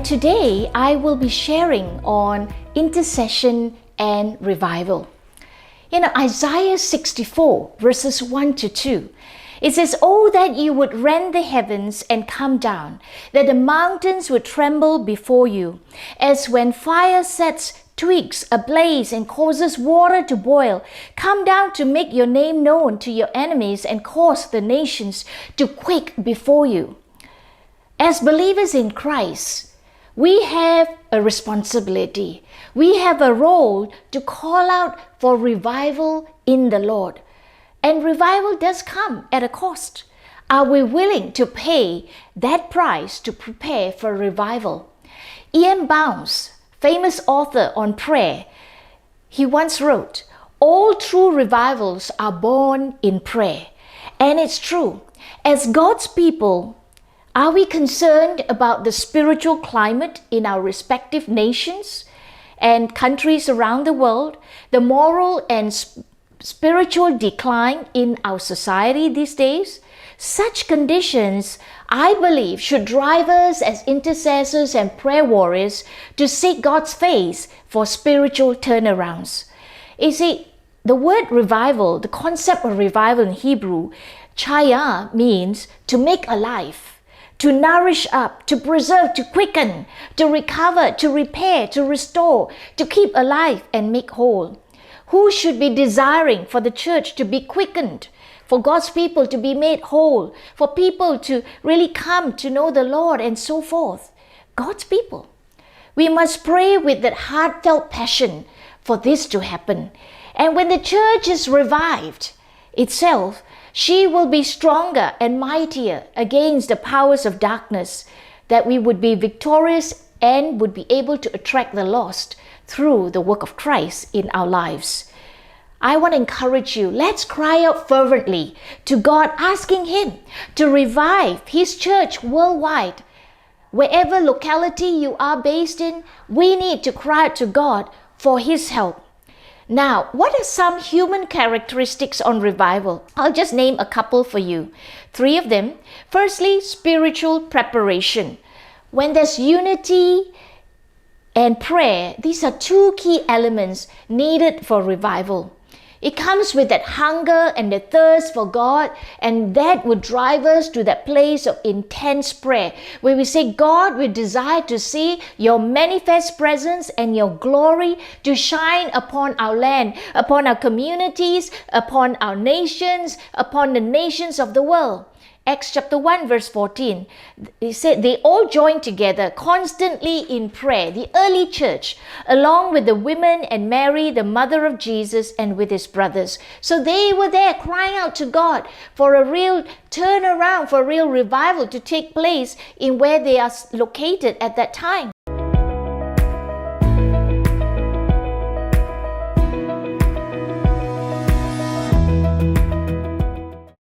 today I will be sharing on intercession and revival. Isaiah 64 verses 1 to 2, it says, "Oh, that you would rend the heavens and come down, that the mountains would tremble before you, as when fire sets twigs ablaze and causes water to boil. Come down to make your name known to your enemies and cause the nations to quake before you." As believers in Christ, we have a responsibility. We have a role to call out for revival in the Lord. And revival does come at a cost. Are we willing to pay that price to prepare for revival? E.M. Bounds, famous author on prayer, he once wrote, "All true revivals are born in prayer." And it's true. As God's people, are we concerned about the spiritual climate in our respective nations and countries around the world, the moral and spiritual decline in our society these days? Such conditions, I believe, should drive us as intercessors and prayer warriors to seek God's face for spiritual turnarounds. You see, the word revival, the concept of revival in Hebrew, chaya, means to make alive, to nourish up, to preserve, to quicken, to recover, to repair, to restore, to keep alive and make whole. Who should be desiring for the church to be quickened, for God's people to be made whole, for people to really come to know the Lord and so forth? God's people. We must pray with that heartfelt passion for this to happen. And when the church is revived itself, she will be stronger and mightier against the powers of darkness, that we would be victorious and would be able to attract the lost through the work of Christ in our lives. I want to encourage you, let's cry out fervently to God, asking Him to revive His church worldwide. Wherever locality you are based in, we need to cry out to God for His help. Now, what are some human characteristics on revival? I'll just name a couple for you. 3 of them. Firstly, spiritual preparation. When there's unity and prayer, these are 2 key elements needed for revival. It comes with that hunger and the thirst for God, and that would drive us to that place of intense prayer, where we say, "God, we desire to see your manifest presence and your glory to shine upon our land, upon our communities, upon our nations, upon the nations of the world." Acts chapter 1 verse 14, it said they all joined together constantly in prayer, the early church, along with the women and Mary, the mother of Jesus, and with his brothers. So they were there crying out to God for a real turnaround, for a real revival to take place in where they are located at that time.